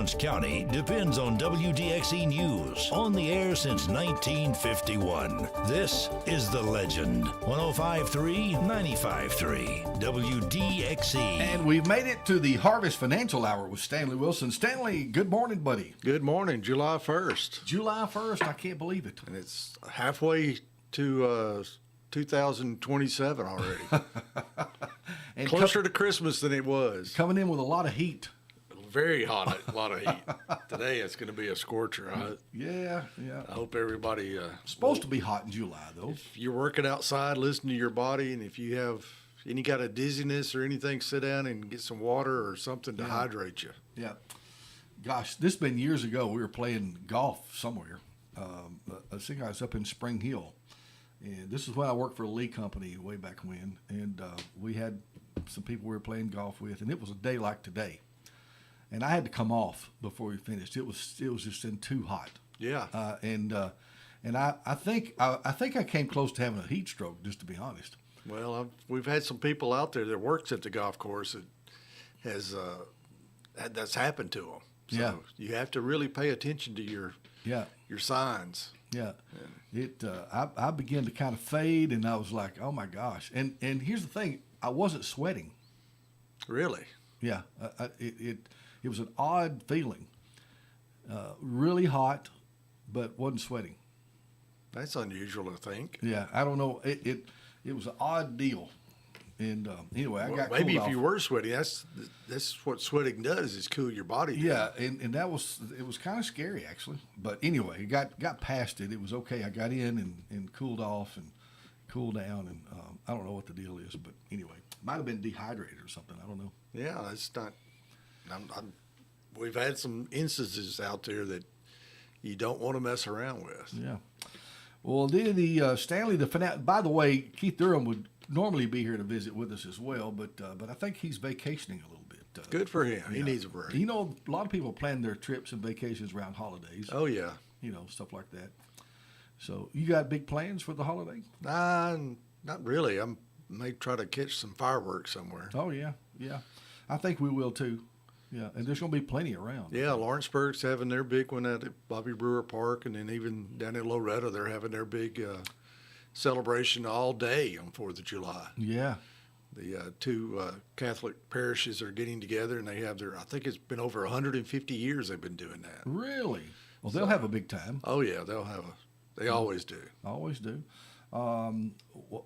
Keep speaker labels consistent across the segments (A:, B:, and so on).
A: Lawrence County depends on WDXE News, on the air since 1951. This is The Legend. 105.3, 95.3, WDXE.
B: And we've made it to the Harvest Financial Hour with Stanley Wilson. Stanley, good morning, buddy.
C: Good morning, July 1st.
B: July 1st, I can't believe it.
C: And it's halfway to 2027 already.
B: And
C: Closer to Christmas than it was.
B: coming in with a lot of heat.
C: Very hot, a lot of heat. Today it's going to be a scorcher.
B: Yeah.
C: I hope everybody...
B: Supposed to be hot in July, though.
C: If you're working outside, listen to your body, and if you have any kind of dizziness or anything, sit down and get some water or something to hydrate you.
B: Yeah. Gosh, this has been years ago. We were playing golf somewhere. I think I was up in Spring Hill. And this is when I worked for a Lee company way back when. And we had some people we were playing golf with, and it was a day like today. And I had to come off before we finished. It was just in too hot.
C: Yeah.
B: And I think I came close to having a heat stroke, just to be honest.
C: Well, we've had some people out there that works at the golf course that has that's happened to them. So
B: Yeah.
C: you have to really pay attention to your signs.
B: Yeah. I began to kind of fade, and I was like, oh my gosh. And here's the thing, I wasn't sweating.
C: Really?
B: Yeah. It was an odd feeling. Really hot, but wasn't sweating.
C: That's unusual, I think.
B: Yeah. I don't know. It was an odd deal. And anyway, I got
C: maybe
B: cooled
C: if
B: off.
C: you were sweating, that's what sweating does, is cool your body down.
B: Yeah, and it was kind of scary, actually. But anyway, got past it. It was okay. I got in and cooled off and cooled down, and I don't know what the deal is, but anyway, might have been dehydrated or something. I don't know.
C: Yeah, it's not. We've had some instances out there that you don't want to mess around with.
B: Yeah. Well, the Stanley, by the way, Keith Durham would normally be here to visit with us as well, but I think he's vacationing a little bit.
C: Good for him.
B: Yeah.
C: He needs a break.
B: You know, a lot of people plan their trips and vacations around holidays.
C: Oh, yeah.
B: You know, stuff like that. So you got big plans for the holiday?
C: Not really. I may try to catch some fireworks somewhere.
B: Oh, yeah. I think we will, too. Yeah, and there's going to be plenty around.
C: Yeah, Lawrenceburg's having their big one at Bobby Brewer Park, and then even down in Loretta, they're having their big celebration all day on 4th of July.
B: Yeah.
C: The two Catholic parishes are getting together, and they have I think it's been over 150 years they've been doing that.
B: Really? Well, they'll have a big time.
C: Oh, yeah, they always do.
B: Always do.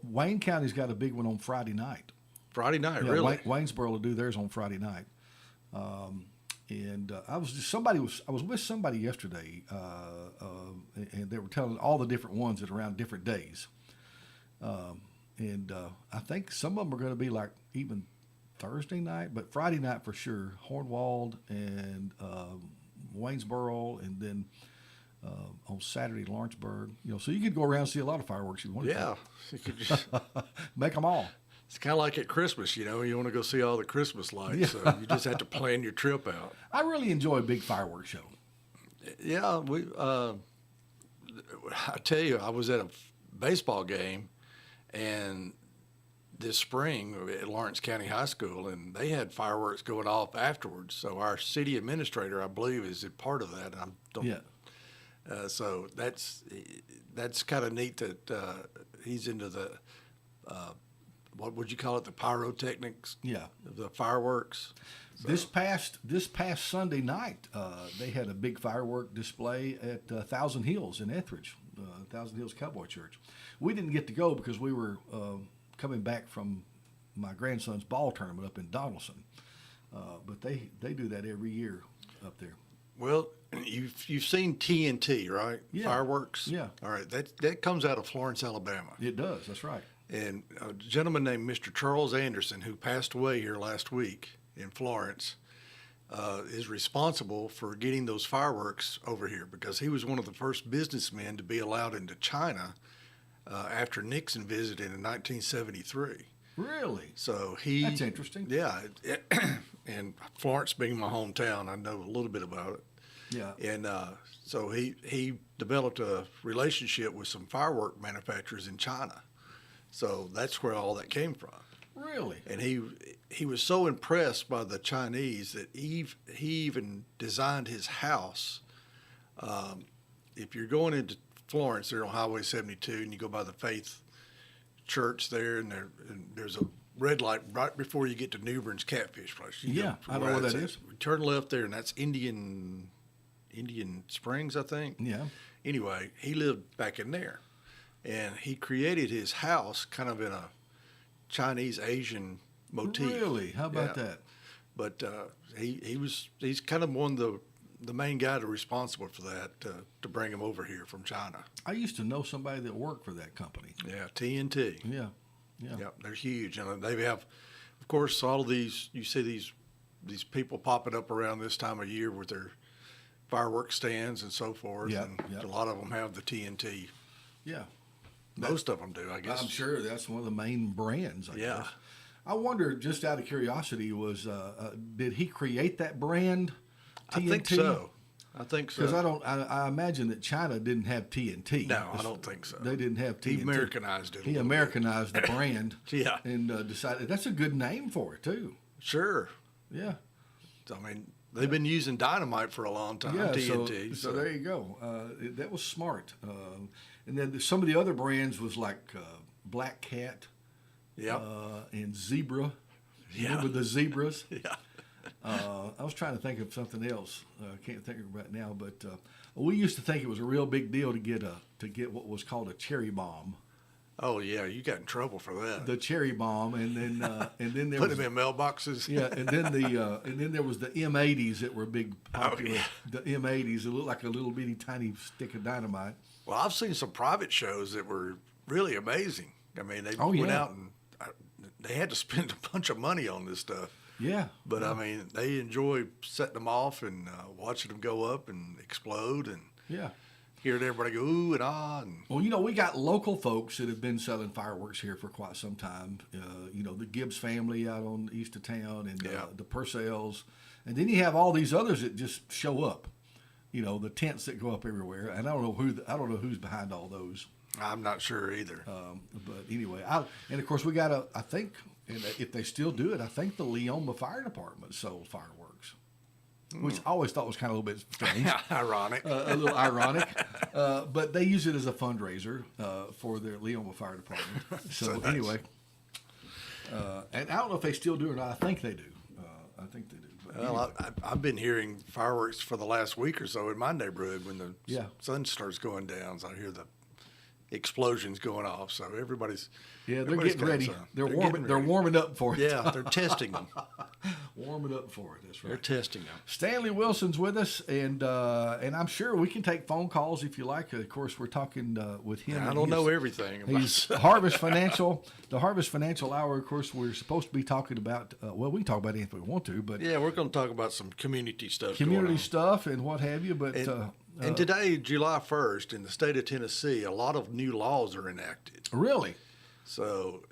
B: Wayne County's got a big one on Friday night.
C: Friday night,
B: Yeah,
C: really?
B: Waynesboro will do theirs on Friday night. I was with somebody yesterday, and they were telling all the different ones that are around different days. I think some of them are going to be like even Thursday night, but Friday night for sure. Hornwald and Waynesboro, and then on Saturday Lawrenceburg. You know, so you could go around and see a lot of fireworks if you wanted.
C: Yeah, you could just
B: Make them all.
C: It's kind of like at Christmas, you want to go see all the Christmas lights, so you just have to plan your trip out.
B: I really enjoy a big fireworks show.
C: Yeah, I tell you, I was at a baseball game, and this spring at Lawrence County High School, and they had fireworks going off afterwards. So our city administrator, I believe, is a part of that. So that's kind of neat that he's into the. What would you call it? The pyrotechnics?
B: Yeah.
C: The fireworks. So.
B: This past Sunday night, they had a big firework display at Thousand Hills in Etheridge, Thousand Hills Cowboy Church. We didn't get to go because we were coming back from my grandson's ball tournament up in Donaldson. But they do that every year up there.
C: Well, you've seen TNT, right?
B: Yeah.
C: Fireworks.
B: Yeah.
C: All right. That comes out of Florence, Alabama.
B: It does. That's right.
C: And a gentleman named Mr. Charles Anderson, who passed away here last week in Florence, is responsible for getting those fireworks over here because he was one of the first businessmen to be allowed into China after Nixon visited in 1973.
B: Really?
C: So
B: That's interesting.
C: Yeah. And Florence being my hometown, I know a little bit about it.
B: Yeah.
C: And so he developed a relationship with some firework manufacturers in China. So that's where all that came from.
B: Really?
C: And he was so impressed by the Chinese that he even designed his house. If you're going into Florence, there on Highway 72, and you go by the Faith Church there, and there's a red light right before you get to Newbern's Catfish Place.
B: I know where that is.
C: Turn left there, and that's Indian Springs, I think.
B: Yeah.
C: Anyway, he lived back in there, and he created his house kind of in a Chinese Asian motif.
B: Really? How about that?
C: But he's kind of one of the main guy responsible for that to bring him over here from China.
B: I used to know somebody that worked for that company.
C: Yeah, TNT.
B: Yeah.
C: Yeah, they're huge, and they have, of course, all of these. You see these people popping up around this time of year with their fireworks stands and so forth.
B: Yeah,
C: and a lot of them have the TNT.
B: Yeah.
C: Most of them do, I guess.
B: I'm sure that's one of the main brands, I guess. I wonder, just out of curiosity, did he create that brand, TNT?
C: I think so.
B: Because I imagine that China didn't have TNT.
C: No, I don't think so.
B: They didn't have TNT.
C: He Americanized it.
B: He Americanized the brand.
C: Yeah.
B: And decided that's a good name for it too.
C: Sure.
B: Yeah.
C: I mean, they've been using dynamite for a long time.
B: Yeah.
C: TNT.
B: So there you go. That was smart. And then some of the other brands was like Black Cat.
C: Yeah.
B: And Zebra.
C: Yeah.
B: Remember the zebras?
C: Yeah.
B: I was trying to think of something else. I can't think of it right now, but we used to think it was a real big deal to get what was called a cherry bomb.
C: Oh yeah, you got in trouble for that.
B: The cherry bomb, and then there
C: Put
B: was,
C: them in mailboxes.
B: yeah, and then there was the M80s that were big popular.
C: Oh, yeah.
B: The M80s, it looked like a little bitty tiny stick of dynamite.
C: Well, I've seen some private shows that were really amazing. I mean, they went out and they had to spend a bunch of money on this stuff.
B: Yeah.
C: But I mean, they enjoy setting them off and watching them go up and explode and hearing everybody go ooh and ah. And
B: Well, we got local folks that have been selling fireworks here for quite some time. The Gibbs family out on east of town, and the Purcells, and then you have all these others that just show up. The tents that go up everywhere, and I don't know who's behind all those.
C: I'm not sure either.
B: But anyway, and of course we got I think, and if they still do it, I think the Leoma Fire Department sold fireworks, which I always thought was kind of a little bit strange.
C: Ironic.
B: A little ironic. But they use it as a fundraiser for their Leoma Fire Department. So anyway, and I don't know if they still do or not. I think they do. But
C: Well,
B: anyway.
C: I've been hearing fireworks for the last week or so in my neighborhood when the sun starts going down. So I hear the explosions going off. So everybody's
B: they're
C: everybody's
B: getting
C: got
B: ready.
C: some.
B: They're
C: getting ready.
B: warming up for it.
C: Yeah, they're testing them.
B: Warming up for it. That's right.
C: They're testing them.
B: Stanley Wilson's with us, and I'm sure we can take phone calls if you like. Of course, we're talking with him.
C: I don't know everything.
B: He's Harvest Financial. The Harvest Financial Hour, of course, we're supposed to be talking about, we can talk about anything we want to, but
C: Yeah, we're going to talk about some community stuff.
B: community
C: going on.
B: stuff and what have you. But
C: And today, July 1st, in the state of Tennessee, a lot of new laws are enacted.
B: really,
C: So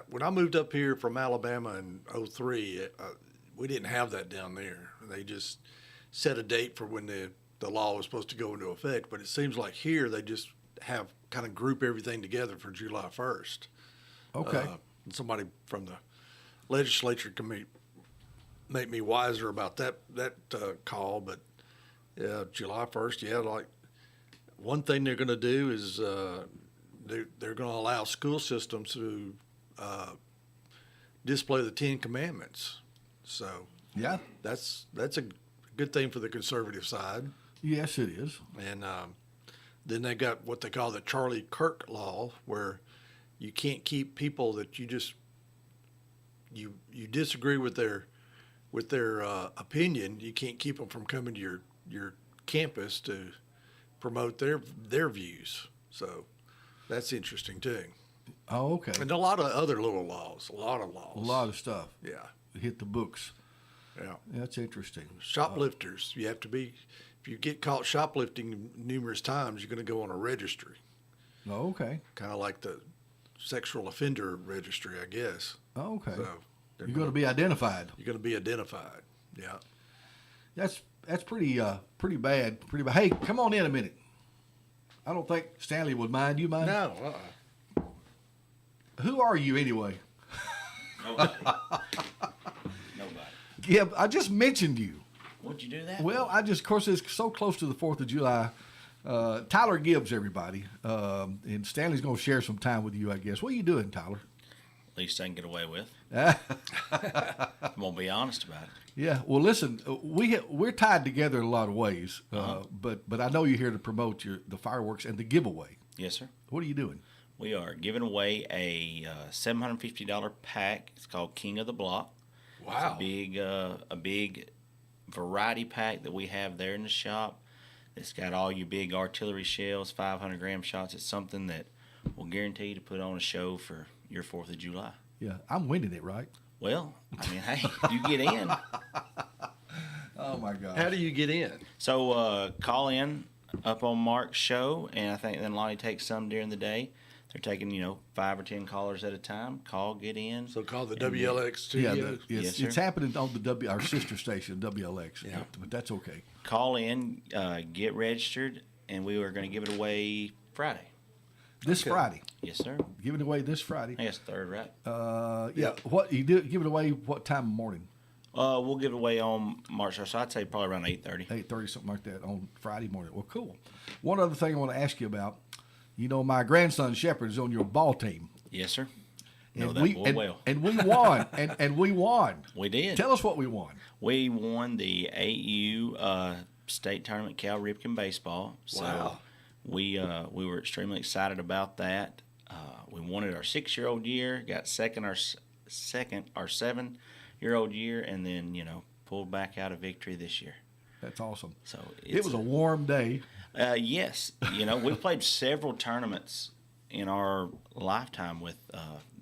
C: when I moved up here from Alabama in 2003, we didn't have that down there. They just set a date for when the law was supposed to go into effect. But it seems like here they just have kind of group everything together for July 1st.
B: okay.
C: And somebody from the legislature can make me wiser about that call. But July 1st, like one thing they're going to do is they're going to allow school systems to display the Ten Commandments. So
B: Yeah.
C: that's a good thing for the conservative side.
B: Yes, it is.
C: And then they got what they call the Charlie Kirk law, where you can't keep people that you disagree with their opinion. You can't keep them from coming to your campus to promote their views. So that's interesting too.
B: Oh, okay.
C: And a lot of other little laws. A lot
B: of stuff.
C: Yeah.
B: Hit the books.
C: Yeah.
B: That's interesting.
C: Shoplifters. You have to be. If you get caught shoplifting numerous times, you're going to go on a registry.
B: Oh, okay.
C: Kind of like the sexual offender registry, I guess.
B: Oh, okay.
C: So
B: You're going to be identified.
C: You're going to be identified. Yeah.
B: That's pretty bad. Pretty bad. Hey, come on in a minute. I don't think Stanley would mind. You mind?
C: No.
B: Who are you anyway?
D: Nobody. Nobody.
B: Yeah, I just mentioned you.
D: What'd you do that?
B: Well, of course, it's so close to the 4th of July. Tyler Gibbs, everybody. And Stanley's going to share some time with you, I guess. What are you doing, Tyler?
D: Least I can get away with. I'm gonna be honest about it.
B: Yeah. Well, listen, we're tied together in a lot of ways, but I know you're here to promote the fireworks and the giveaway.
D: Yes, sir.
B: What are you doing?
D: We are giving away a $750 pack. It's called King of the Block.
C: Wow.
D: It's a big variety pack that we have there in the shop. It's got all your big artillery shells, 500-gram shots. It's something that will guarantee to put on a show for your 4th of July.
B: Yeah, I'm winning it, right?
D: Well, I mean, hey, you get in.
B: Oh my God!
C: How do you get in?
D: So call in up on Mark's show, and I think then Lonnie takes some during the day. They're taking 5 or 10 callers at a time. Call, get in.
C: So call the WLX studio.
B: Yeah,
D: Yes,
B: it's
D: sir.
B: happening on our sister station, WLX.
C: Yeah.
B: But that's okay.
D: Call in, get registered, and we are going to give it away Friday.
B: This
C: Okay.
B: Friday,
D: Yes, sir.
B: giving it away this Friday.
D: I guess third, right?
B: Yeah. What you do? Give it away what time in the morning?
D: We'll give it away on March 1st. So I'd say probably around 8:30.
B: 8:30, something like that, on Friday morning. Well, cool. One other thing I want to ask you about. My grandson Shepard is on your ball team.
D: Yes, sir. Know
B: And
D: that
B: we
D: boy
B: and,
D: well.
B: and we won. and we won.
D: We did.
B: Tell us what we won.
D: We won the 8U state tournament, Cal Ripken baseball. So
C: Wow.
D: we were extremely excited about that. We won it our 6-year-old year, got second our 7-year-old year, and then pulled back out a victory this year.
B: That's awesome.
D: So
B: It was a warm day.
D: Yes, we've played several tournaments in our lifetime with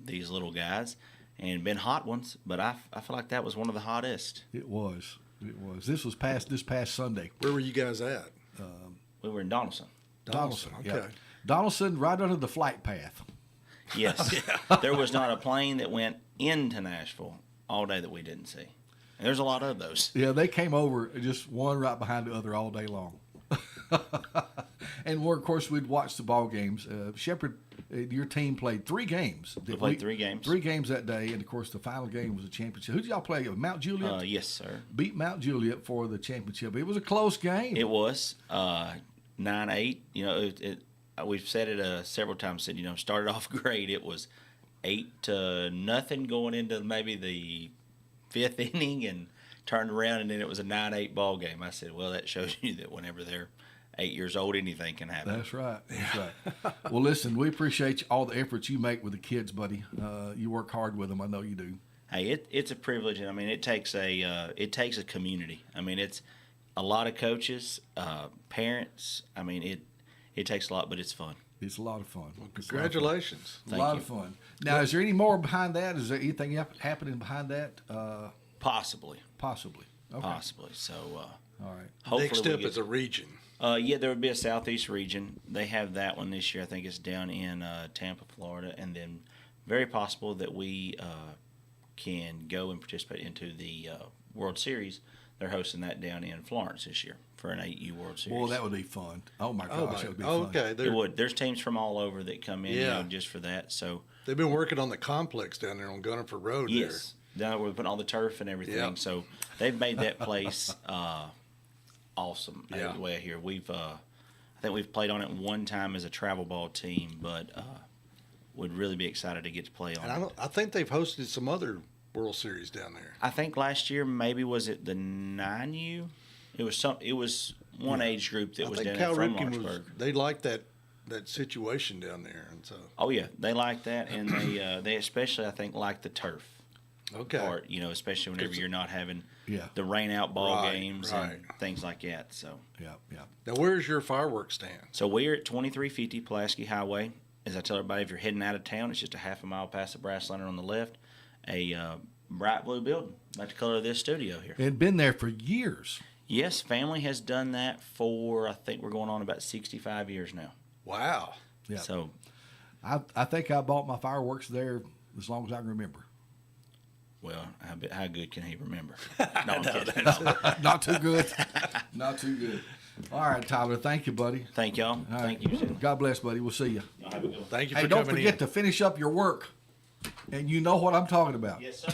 D: these little guys, and been hot ones. But I feel like that was one of the hottest.
B: It was. It was. This past Sunday.
C: Where were you guys at?
D: We were in Donaldson.
C: Donaldson.
B: Yeah.
C: Okay.
B: Donaldson, right under the flight path.
D: Yes, there was not a plane that went into Nashville all day that we didn't see. And there's a lot of those.
B: Yeah, they came over just one right behind the other all day long. And of course, we'd watch the ball games. Shepard, your team played 3 games.
D: We played 3 games.
B: 3 games that day, and of course, the final game was a championship. Who did y'all play? Mount Juliet?
D: Yes, sir.
B: Beat Mount Juliet for the championship. It was a close game.
D: It was 9-8. We've said it several times. Said started off great. It was 8-0 going into maybe the 5th inning, and turned around, and then it was a 9-8 ball game. I said, well, that shows you that whenever they're 8 years old, anything can happen.
B: That's right. That's right. Well, listen, we appreciate all the efforts you make with the kids, buddy. You work hard with them. I know you do.
D: Hey, it's a privilege, and I mean, it takes a community. I mean, it's a lot of coaches, parents. I mean, it takes a lot, but it's fun.
B: It's a lot of fun.
C: Congratulations.
B: A lot of fun. Now, is there any more behind that? Is there anything happening behind that?
D: Possibly.
B: Possibly. Okay.
D: Possibly. So,
B: All right.
D: hopefully
C: Next
D: we
C: up
D: get-
C: is a region.
D: Yeah, there would be a Southeast region. They have that one this year. I think it's down in Tampa, Florida, and then very possible that we can go and participate into the World Series. They're hosting that down in Florence this year for an 8U World Series.
B: Well, that would be fun. Oh my gosh,
C: Oh,
B: that would be
C: oh,
B: fun.
C: okay.
D: It would. There's teams from all over that come in,
C: Yeah.
D: just for that. So
C: They've been working on the complex down there on Gunnerford Road.
D: yes, down there we're putting all the turf and everything.
C: Yep.
D: So they've made that place awesome.
C: Yeah.
D: The way I hear, I think we've played on it one time as a travel ball team, but would really be excited to get to play on
C: And
D: it.
C: I think they've hosted some other World Series down there.
D: I think last year maybe was it the 9U? It was one age group that
C: I
D: was
C: think
D: down
C: Cal
D: there from
C: Ripken
D: Lawrenceburg.
C: they liked that situation down there, and so
D: Oh yeah, they like that, and they especially I think like the turf
C: okay.
D: part. Especially whenever you're not having
B: Yeah.
D: the rain out ball
C: Right,
D: games
C: right.
D: and things like that. So
B: Yeah, yeah.
C: Now, where's your fireworks stand?
D: So we're at 2350 Pulaski Highway. As I tell everybody, if you're heading out of town, it's just a half a mile past the brass lantern on the left. A bright blue building, like the color of this studio here.
B: And been there for years.
D: Yes, family has done that for, I think we're going on about 65 years now.
C: Wow.
B: Yeah.
D: So,
B: I think I bought my fireworks there as long as I can remember.
D: well, how good can he remember? No, I'm kidding.
B: Not too good. Not too good. All right, Tyler. Thank you, buddy.
D: Thank y'all.
B: All right.
D: Thank you.
B: God bless, buddy. We'll see you.
D: Y'all have a good one.
C: Thank you
B: Hey,
C: for
B: don't
C: coming
B: forget
C: in.
B: to finish up your work. And you know what I'm talking about.
D: Yes, sir.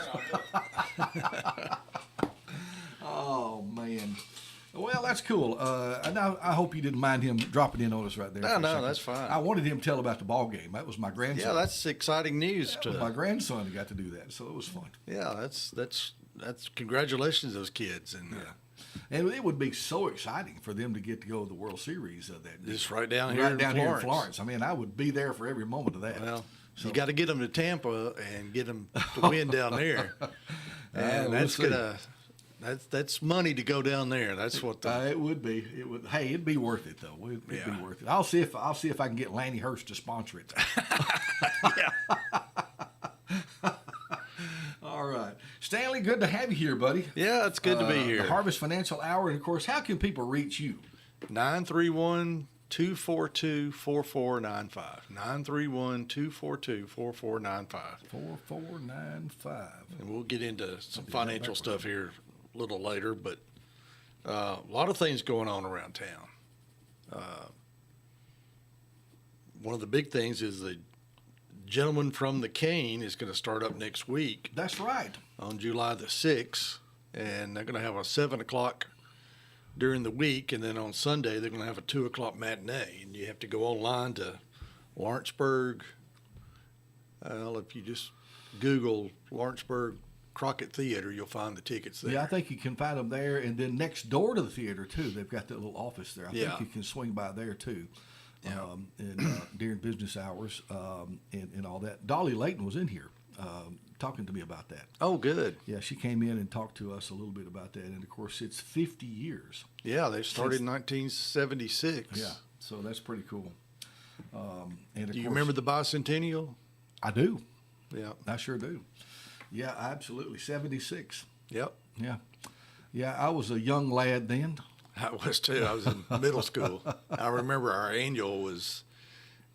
B: Oh, man. Well, that's cool. And I hope you didn't mind him dropping in on us right there.
C: No,
B: for a
C: no,
B: second.
C: that's fine.
B: I wanted him to tell about the ball game. That was my grandson.
C: Yeah, that's exciting news
B: That was my grandson who got to do that, so it was fun.
C: Yeah, that's congratulations to those kids, and
B: And it would be so exciting for them to get to go to the World Series of that.
C: just right down here
B: Right
C: in
B: down here in
C: Florence.
B: Florence. I mean, I would be there for every moment of that.
C: Well,
B: So-
C: you got to get them to Tampa and get them to win down there, and
B: we'll
C: that's
B: see.
C: that's money to go down there. That's what the
B: It would be. It would. Hey, it'd be worth it though. It'd
C: Yeah.
B: be worth it. I'll see if I can get Lanny Hurst to sponsor it. All right, Stanley. Good to have you here, buddy.
C: yeah, it's good to be here.
B: The Harvest Financial Hour, and of course, how can people reach you?
C: 931-242-4495. 931-242-4495.
B: 4495.
C: And we'll get into some financial stuff here a little later, but a lot of things going on around town. One of the big things is the Gentleman from the Cane is going to start up next week
B: That's right.
C: on July the 6th, and they're going to have a 7 o'clock during the week, and then on Sunday they're going to have a 2 o'clock matinee, and you have to go online to Lawrenceburg. Well, if you just Google Lawrenceburg Crockett Theater, you'll find the tickets there.
B: Yeah, I think you can find them there, and then next door to the theater too. They've got that little office there. I
C: Yeah.
B: think you can swing by there too.
C: Yeah.
B: During business hours and all that. Dolly Layton was in here talking to me about that.
C: Oh, good.
B: Yeah, she came in and talked to us a little bit about that. And, of course, it's 50 years.
C: Yeah, they started in 1976.
B: Yeah, so that's pretty cool. And of
C: Do you
B: course,
C: remember the bicentennial?
B: I do.
C: Yeah.
B: I sure do. Yeah, absolutely. 76.
C: Yep.
B: Yeah. Yeah, I was a young lad then.
C: I was too. I was in middle school. I remember our annual was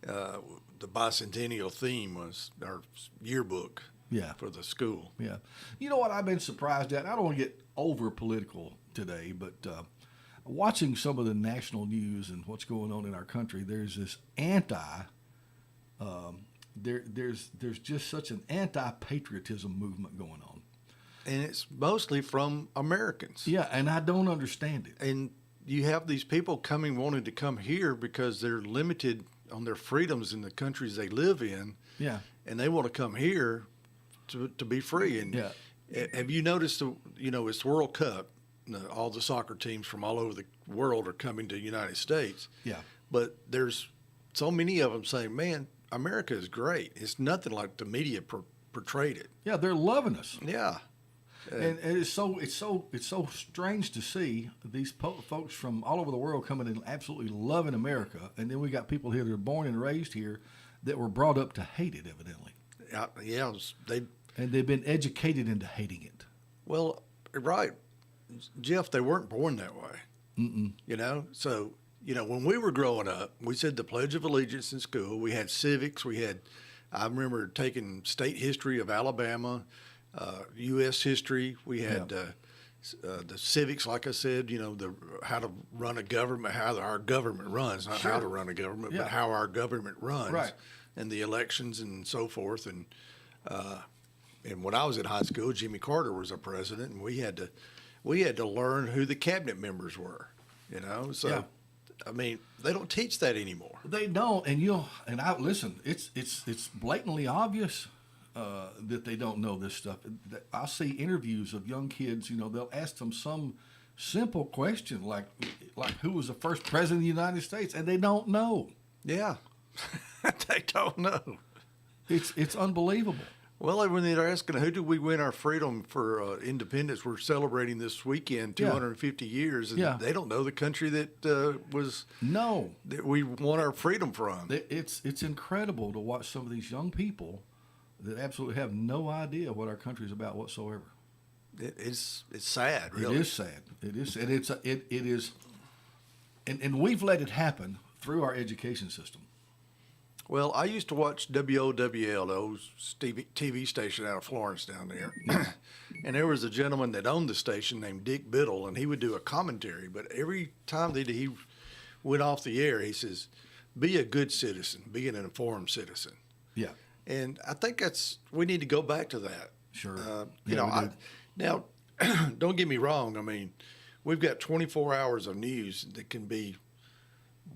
C: the bicentennial theme was our yearbook
B: Yeah.
C: for the school.
B: Yeah. You know what I've been surprised at? I don't want to get over political today, but watching some of the national news and what's going on in our country, there's this there's just such an anti-patriotism movement going on.
C: And it's mostly from Americans.
B: Yeah, and I don't understand it.
C: And you have these people wanting to come here because they're limited on their freedoms in the countries they live in.
B: Yeah.
C: And they want to come here to be free. And
B: Yeah.
C: have you noticed, it's the World Cup. All the soccer teams from all over the world are coming to the United States.
B: Yeah.
C: But there's so many of them saying, man, America is great. It's nothing like the media portrayed it.
B: Yeah, they're loving us.
C: Yeah.
B: And it's so strange to see these folks from all over the world coming and absolutely loving America, and then we got people here that are born and raised here that were brought up to hate it, evidently,
C: Yeah.
B: and they've been educated into hating it.
C: Well, right. Jeff, they weren't born that way. So, when we were growing up, we said the Pledge of Allegiance in school. We had civics. I remember taking state history of Alabama, U.S. history. We had the civics, like I said, how to run a government, how our government runs, not how to run a government,
B: Yeah.
C: but how our government runs,
B: Right.
C: and the elections and so forth. And when I was in high school, Jimmy Carter was our president, and we had to learn who the cabinet members were, So,
B: Yeah.
C: I mean, they don't teach that anymore.
B: They don't, and I listen. It's blatantly obvious that they don't know this stuff. I see interviews of young kids. They'll ask them some simple question like who was the first president of the United States, and they don't know.
C: Yeah, they don't know.
B: It's unbelievable.
C: Well, when they're asking, who did we win our freedom for independence? We're celebrating this weekend, 250 years, and
B: Yeah.
C: they don't know the country that that we won our freedom from.
B: It's incredible to watch some of these young people that absolutely have no idea what our country is about whatsoever.
C: It's sad, really.
B: It is sad. It is, and it is, and we've let it happen through our education system.
C: Well, I used to watch WOWL, the old TV station out of Florence down there. And there was a gentleman that owned the station named Dick Biddle, and he would do a commentary. But every time that he went off the air, he says, be a good citizen, be an informed citizen.
B: Yeah.
C: And I think we need to go back to that.
B: Sure.
C: You know, now, don't get me wrong. I mean, we've got 24 hours of news that can be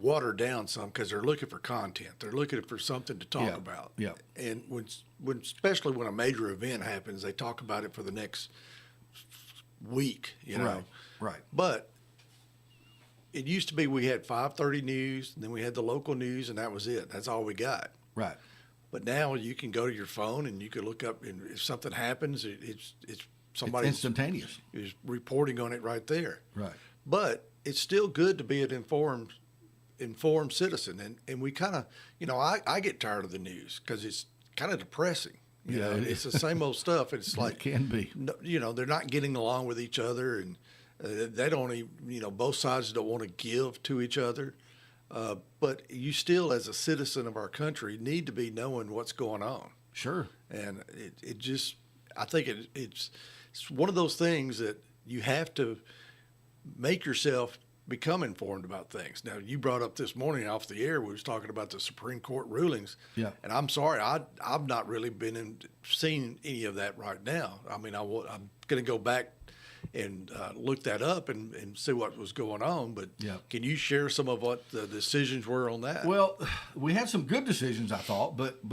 C: watered down some because they're looking for content. They're looking for something to talk about.
B: Yeah.
C: And especially when a major event happens, they talk about it for the next week, you know.
B: Right.
C: But it used to be we had 5:30 news, and then we had the local news, and that was it. That's all we got.
B: Right.
C: But now you can go to your phone and you can look up, and if something happens, it's somebody
B: It's instantaneous.
C: is reporting on it right there.
B: Right.
C: But it's still good to be an informed citizen, and we kind of, you know, I get tired of the news because it's kind of depressing. You know, it's the same old stuff. It's like
B: It can be.
C: you know, they're not getting along with each other, and they don't even, you know, both sides don't want to give to each other. But you still, as a citizen of our country, need to be knowing what's going on.
B: Sure.
C: And it just, I think it's one of those things that you have to make yourself become informed about things. Now, you brought up this morning off the air, we was talking about the Supreme Court rulings.
B: Yeah.
C: And I'm sorry, I've not really seen any of that right now. I mean, I'm going to go back and look that up and see what was going on. But can you share some of what the decisions were on that?
B: Well, we had some good decisions, I thought, but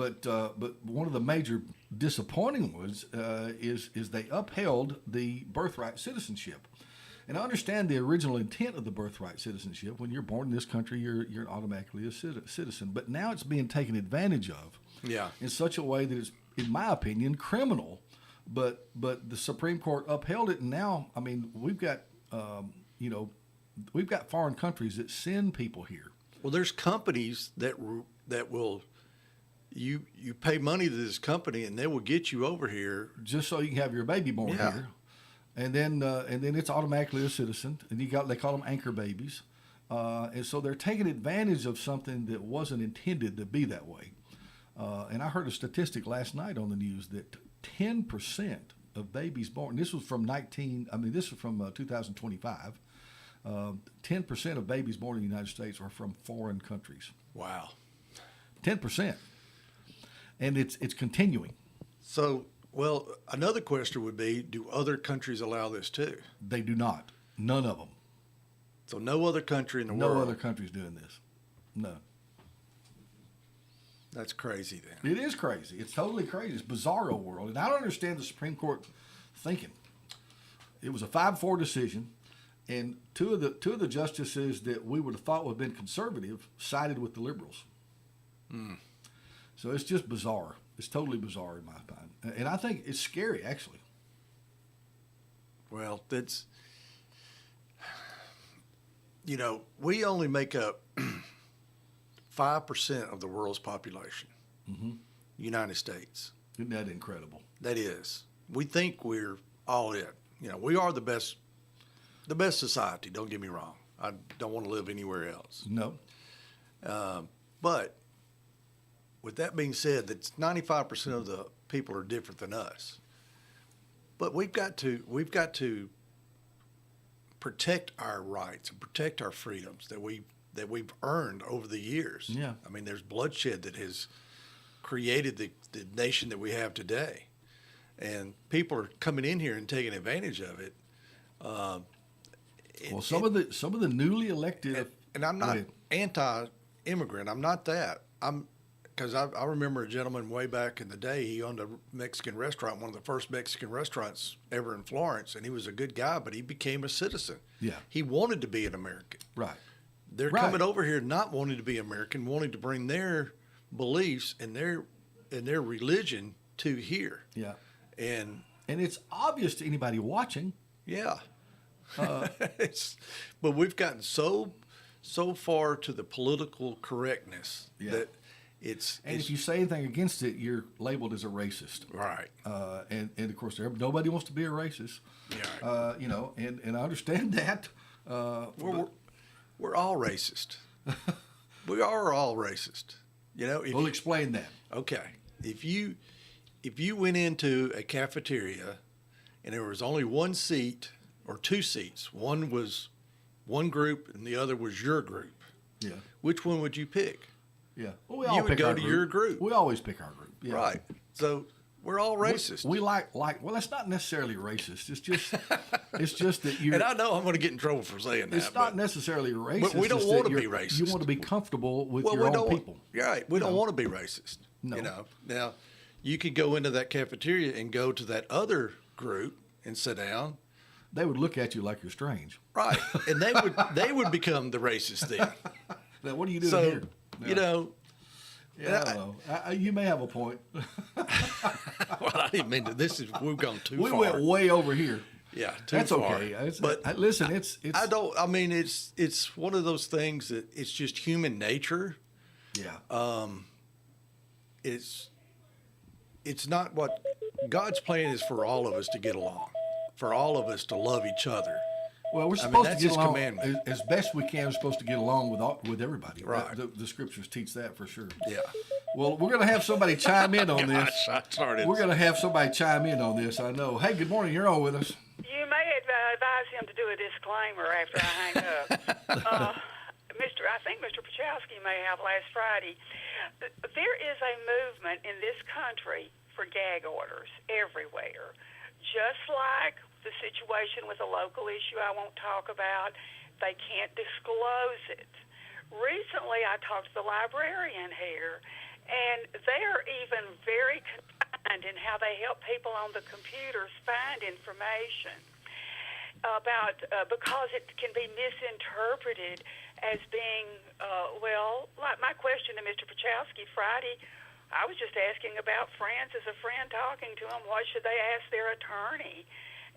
B: one of the major disappointing ones is they upheld the birthright citizenship. And I understand the original intent of the birthright citizenship. When you're born in this country, you're automatically a citizen. But now it's being taken advantage of in such a way that it's, in my opinion, criminal. But the Supreme Court upheld it, and now, I mean, we've got we've got foreign countries that send people here.
C: Well, there's companies that will you pay money to this company, and they will get you over here
B: just so you can have your baby born here, and then it's automatically a citizen. And they call them anchor babies, and so they're taking advantage of something that wasn't intended to be that way. And I heard a statistic last night on the news that 10% of babies born. This was from 2025. 10% of babies born in the United States are from foreign countries.
C: Wow.
B: 10%, and it's continuing.
C: So, well, another question would be: do other countries allow this too?
B: They do not. None of them.
C: So, no other country in the world.
B: No other country's doing this. No.
C: That's crazy then.
B: It is crazy. It's totally crazy. It's bizarro world. And I don't understand the Supreme Court thinking. It was a 5-4 decision, and two of the justices that we would have thought would have been conservative sided with the liberals. So it's just bizarre. It's totally bizarre in my opinion. And I think it's scary, actually.
C: Well, that's, you know, we only make up 5% of the world's population, United States.
B: Isn't that incredible?
C: That is. We think we're all it. You know, we are the best society. Don't get me wrong. I don't want to live anywhere else.
B: No.
C: But with that being said, that's 95% of the people are different than us. But we've got to protect our rights and protect our freedoms that we've earned over the years.
B: Yeah.
C: I mean, there's bloodshed that has created the nation that we have today, and people are coming in here and taking advantage of it.
B: Well, some of the newly elected,
C: and I'm not anti-immigrant. I'm not that. Because I remember a gentleman way back in the day. He owned a Mexican restaurant, one of the first Mexican restaurants ever in Florence, and he was a good guy, but he became a citizen.
B: Yeah.
C: He wanted to be an American.
B: Right.
C: They're coming over here not wanting to be American, wanting to bring their beliefs and their religion to here.
B: Yeah.
C: And
B: it's obvious to anybody watching.
C: Yeah. But we've gotten so far to the political correctn't that it's.
B: If you say anything against it, you're labeled as a racist.
C: Right.
B: And of course, nobody wants to be a racist.
C: Yeah.
B: You know, and I understand that.
C: We're all racist. We are all racist. You know.
B: We'll explain that.
C: Okay. If you went into a cafeteria and there was only one seat or two seats, one was one group and the other was your group,
B: Yeah.
C: which one would you pick?
B: Yeah. Well, we
C: you
B: all
C: would
B: pick
C: go
B: our
C: to
B: group.
C: your group.
B: We always pick our group. Yeah.
C: Right. So we're all racist.
B: We like. Well, it's not necessarily racist. It's just that you.
C: And I know I'm going to get in trouble for saying that.
B: It's not necessarily racist.
C: we don't
B: it's
C: want
B: that
C: to be
B: you're-
C: racist.
B: You want to be comfortable with
C: Well,
B: your
C: we
B: own
C: don't.
B: people.
C: Right. We don't want to be racist.
B: No.
C: You know. Now, you could go into that cafeteria and go to that other group and sit down.
B: They would look at you like you're strange.
C: Right. And they would become the racist then.
B: Now, what are you doing
C: So,
B: here?
C: you know,
B: Yeah, I don't know. You may have a point.
C: well, I didn't mean to. We've gone too
B: We
C: far.
B: went way over here.
C: Yeah, too
B: That's
C: far.
B: okay.
C: But
B: listen, it's.
C: I don't. I mean, it's one of those things that it's just human nature.
B: Yeah.
C: It's not what God's plan is for all of us to get along, for all of us to love each other.
B: Well, we're
C: I mean,
B: supposed
C: that's
B: to get
C: his
B: along
C: commandment.
B: as best we can. We're supposed to get along with everybody.
C: Right.
B: The scriptures teach that for sure.
C: Yeah.
B: Well, we're going to have somebody chime in on this.
C: Gosh, I started.
B: We're going to have somebody chime in on this. I know. Hey, good morning. You're on with us.
E: You may advise him to do a disclaimer after I hang up. I think Mr. Pachowski may have last Friday. There is a movement in this country for gag orders everywhere, just like the situation with a local issue I won't talk about. They can't disclose it. Recently, I talked to the librarian here, and they're even very confined in how they help people on the computers find information about because it can be misinterpreted as being like my question to Mr. Pachowski Friday. I was just asking about friends as a friend talking to him. What should they ask their attorney?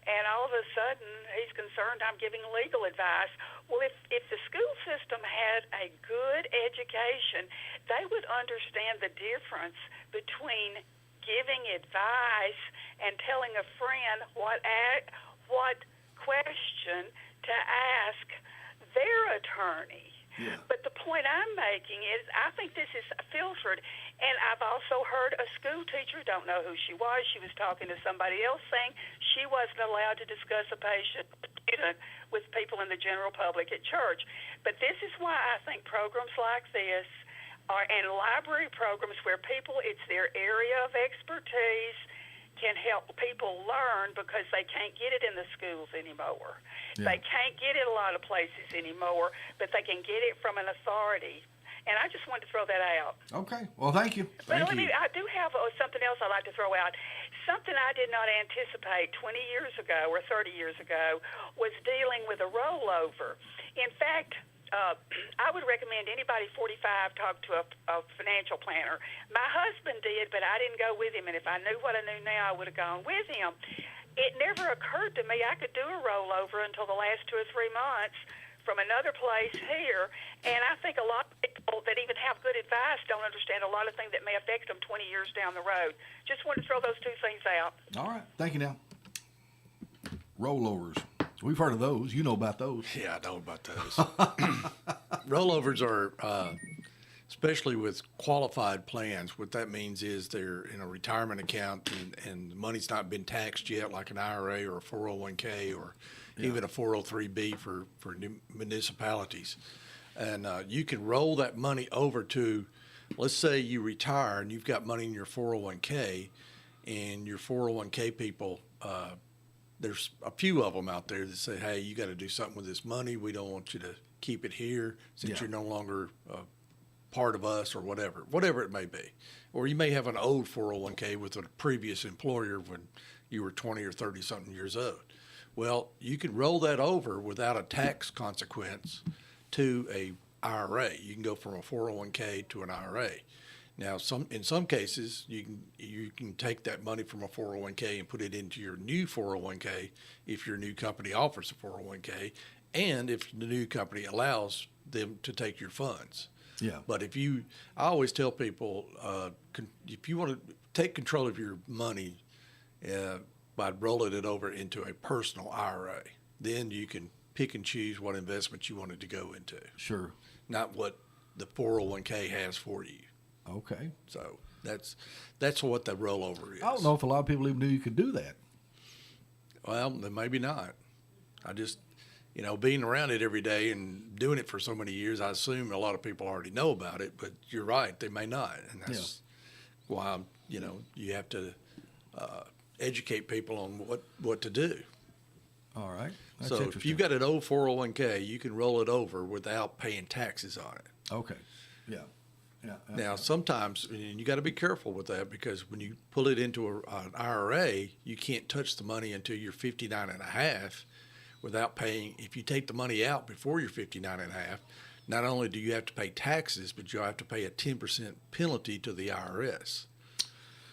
E: And all of a sudden, he's concerned I'm giving legal advice. Well, if the school system had a good education, they would understand the difference between giving advice and telling a friend what question to ask their attorney.
B: Yeah.
E: But the point I'm making is I think this is filtered. And I've also heard a school teacher, don't know who she was talking to somebody else saying she wasn't allowed to discuss a patient with people in the general public at church. But this is why I think programs like this and library programs where it's their area of expertise can help people learn because they can't get it in the schools anymore.
B: Yeah.
E: They can't get it a lot of places anymore, but they can get it from an authority. And I just wanted to throw that out.
B: Okay. Well, thank you.
E: But I do have something else I'd like to throw out. Something I did not anticipate 20 years ago or 30 years ago was dealing with a rollover. In fact, I would recommend anybody 45 talk to a financial planner. My husband did, but I didn't go with him. And if I knew what I knew now, I would have gone with him. It never occurred to me I could do a rollover until the last 2 or 3 months from another place here. And I think a lot of people that even have good advice don't understand a lot of things that may affect them 20 years down the road. Just wanted to throw those 2 things out.
B: All right. Thank you now. Rollovers. We've heard of those. You know about those.
C: Yeah, I know about those. Rollovers are, especially with qualified plans, what that means is they're in a retirement account and the money's not been taxed yet, like an IRA or a 401k or even a 403b for municipalities. And you can roll that money over to, let's say you retire and you've got money in your 401k, and your 401k people, there's a few of them out there that say, hey, you got to do something with this money. We don't want you to keep it here since you're no longer part of us or whatever it may be. Or you may have an old 401k with a previous employer when you were 20 or 30 something years old. Well, you can roll that over without a tax consequence to a IRA. You can go from a 401k to an IRA. Now, in some cases, you can take that money from a 401k and put it into your new 401k if your new company offers a 401k, and if the new company allows them to take your funds.
B: Yeah.
C: But I always tell people, if you want to take control of your money by rolling it over into a personal IRA, then you can pick and choose what investments you want it to go into.
B: Sure.
C: Not what the 401k has for you.
B: Okay.
C: So that's what the rollover is.
B: I don't know if a lot of people even knew you could do that.
C: Well, then maybe not. You know, being around it every day and doing it for so many years, I assume a lot of people already know about it, but you're right, they may not. And that's why, you know, you have to educate people on what to do.
B: All right. That's
C: So if
B: interesting.
C: you've got an old 401k, you can roll it over without paying taxes on it.
B: Okay. Yeah. Yeah.
C: Now, sometimes, and you got to be careful with that, because when you pull it into an IRA, you can't touch the money until you're 59 and a half without paying. If you take the money out before you're 59 and a half, not only do you have to pay taxes, but you'll have to pay a 10% penalty to the IRS.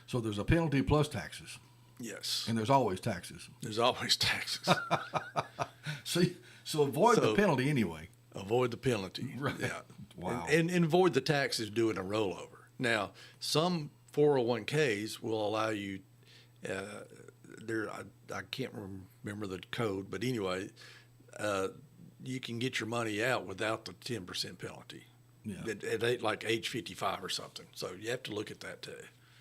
B: So there's a penalty plus taxes,
C: Yes.
B: and there's always taxes.
C: There's always taxes.
B: So avoid the
C: So-
B: penalty anyway.
C: Avoid the penalty.
B: Right.
C: Yeah.
B: Wow.
C: And avoid the taxes doing a rollover. Now, some 401ks will allow you, I can't remember the code, but anyway, you can get your money out without the 10% penalty.
B: Yeah.
C: At like age 55 or something. So you have to look at that too.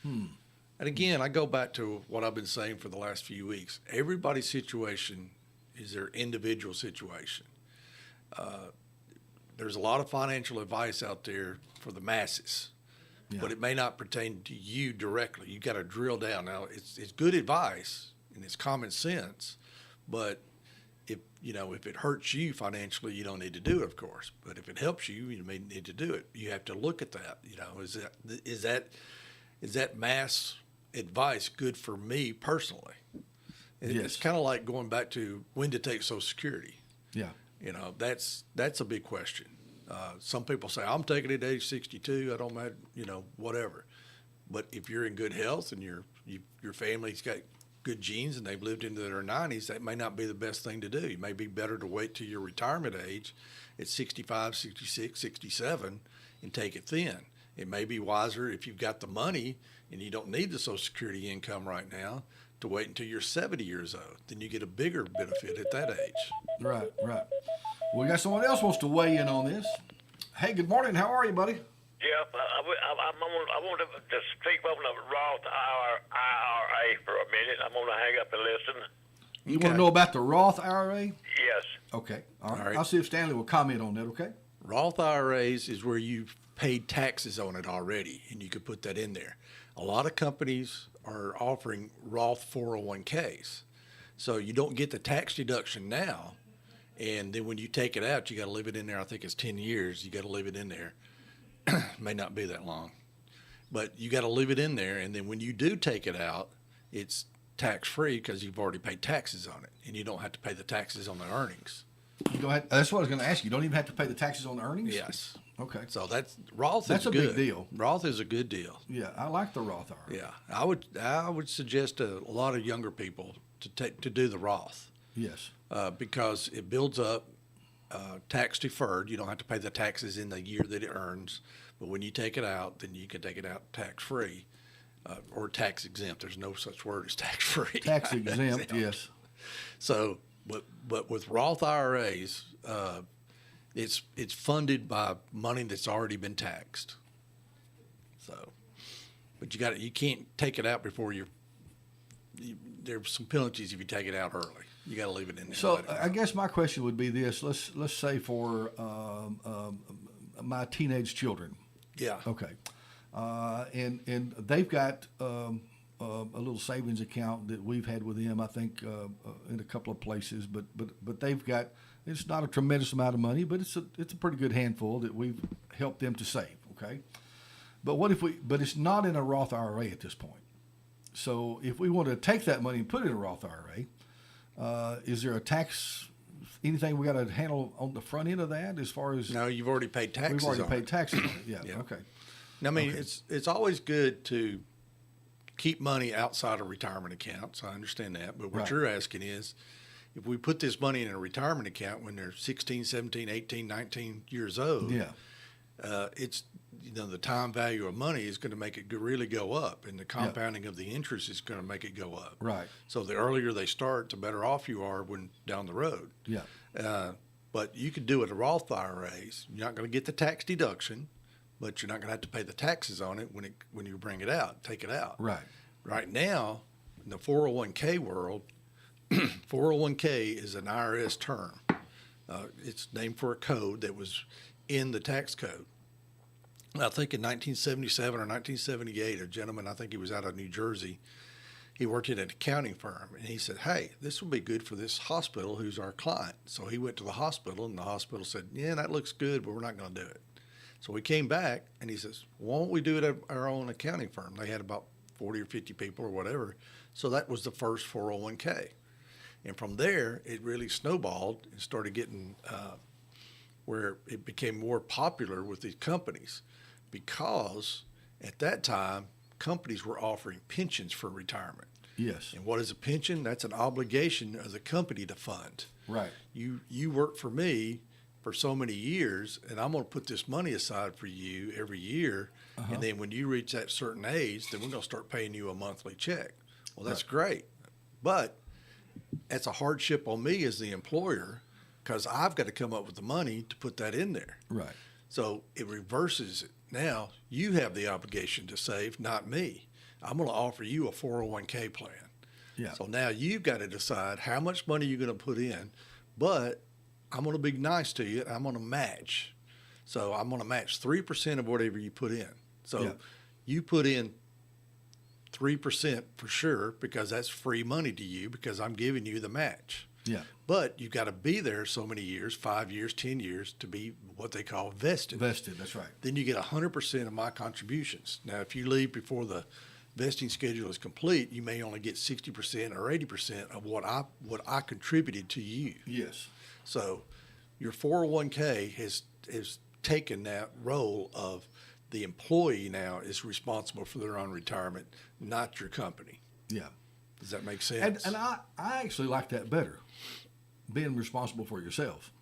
C: And again, I go back to what I've been saying for the last few weeks. Everybody's situation is their individual situation. There's a lot of financial advice out there for the masses, but it may not pertain to you directly. You got to drill down. Now, it's good advice and it's common sense, but if it hurts you financially, you don't need to do it, of course. But if it helps you, you may need to do it. You have to look at that. Is that mass advice good for me personally?
B: Yes.
C: It's kind of like going back to when to take Social Security.
B: Yeah.
C: That's a big question. Some people say, I'm taking it at age 62. I don't matter, whatever. But if you're in good health and your family's got good genes and they've lived into their 90s, that may not be the best thing to do. It may be better to wait till your retirement age at 65, 66, 67 and take it then. It may be wiser if you've got the money and you don't need the Social Security income right now to wait until you're 70 years old. Then you get a bigger benefit at that age.
B: Right. We got someone else wants to weigh in on this. Hey, good morning. How are you, buddy?
F: Yep, I want to just speak on the Roth IRA for a minute. I'm going to hang up and listen.
B: You want to know about the Roth IRA?
F: Yes.
B: Okay. All right.
C: All right.
B: I'll see if Stanley will comment on that, okay?
C: Roth IRAs is where you've paid taxes on it already, and you could put that in there. A lot of companies are offering Roth 401ks. So you don't get the tax deduction now, and then when you take it out, you got to leave it in there. I think it's 10 years. You got to leave it in there. May not be that long, but you got to leave it in there. And then when you do take it out, it's tax-free because you've already paid taxes on it, and you don't have to pay the taxes on the earnings.
B: You don't have, that's what I was going to ask you. You don't even have to pay the taxes on the earnings?
C: Yes.
B: Okay.
C: So Roth
B: That's
C: is
B: a
C: good.
B: big deal.
C: Roth is a good deal.
B: Yeah, I like the Roth IRA.
C: Yeah, I would suggest a lot of younger people to do the Roth
B: Yes.
C: because it builds up tax deferred. You don't have to pay the taxes in the year that it earns, but when you take it out, then you can take it out tax free or tax exempt. There's no such word as tax free.
B: Tax exempt, yes.
C: So, but with Roth IRAs, it's funded by money that's already been taxed. So, but you can't take it out before there's some penalties if you take it out early. You got to leave it in there.
B: So I guess my question would be this: let's say for my teenage children,
C: yeah,
B: okay, and they've got a little savings account that we've had with them. I think in a couple of places, but they've got, it's not a tremendous amount of money, but it's a pretty good handful that we've helped them to save. Okay, but but it's not in a Roth IRA at this point. So if we want to take that money and put it in a Roth IRA, is there a tax, anything we got to handle on the front end of that as far as?
C: No, you've already paid taxes.
B: We've already
C: on
B: paid
C: it.
B: taxes on it. Yeah.
C: Yeah.
B: Okay.
C: I mean,
B: Okay.
C: it's always good to keep money outside of retirement accounts. I understand that. But what
B: Right.
C: you're asking is, if we put this money in a retirement account when they're 16, 17, 18, 19 years old,
B: Yeah.
C: it's, the time value of money is going to make it really go up, and the compounding of the interest is going to make it go up.
B: Right.
C: So the earlier they start, the better off you are when down the road.
B: Yeah.
C: But you could do it with Roth IRAs. You're not going to get the tax deduction, but you're not going to have to pay the taxes on it when you bring it out, take it out.
B: Right.
C: Right now, in the 401k world, 401k is an IRS term. It's named for a code that was in the tax code. I think in 1977 or 1978, a gentleman, I think he was out of New Jersey, he worked at an accounting firm, and he said, hey, this will be good for this hospital who's our client. So he went to the hospital, and the hospital said, yeah, that looks good, but we're not going to do it. So we came back, and he says, why don't we do it at our own accounting firm? They had about 40 or 50 people or whatever. So that was the first 401k. And from there, it really snowballed and started getting where it became more popular with these companies, because at that time, companies were offering pensions for retirement.
B: Yes.
C: And what is a pension? That's an obligation of the company to fund.
B: Right.
C: You work for me for so many years, and I'm going to put this money aside for you every year. And then when you reach that certain age, then we're going to start paying you a monthly check. Well, that's great. But that's a hardship on me as the employer, because I've got to come up with the money to put that in there.
B: Right.
C: So it reverses it. Now you have the obligation to save, not me. I'm going to offer you a 401k plan.
B: Yeah.
C: So now you've got to decide how much money you're going to put in, but I'm going to be nice to you. I'm going to match. So I'm going to match 3% of whatever you put in. So you put in 3% for sure, because that's free money to you, because I'm giving you the match.
B: Yeah.
C: But you've got to be there so many years, 5 years, 10 years, to be what they call vested.
B: Vested, that's right.
C: Then you get 100% of my contributions. Now, if you leave before the vesting schedule is complete, you may only get 60% or 80% of what I contributed to you.
B: Yes.
C: So your 401k has taken that role of the employee now is responsible for their own retirement, not your company.
B: Yeah.
C: Does that make sense?
B: And I actually like that better, being responsible for yourself.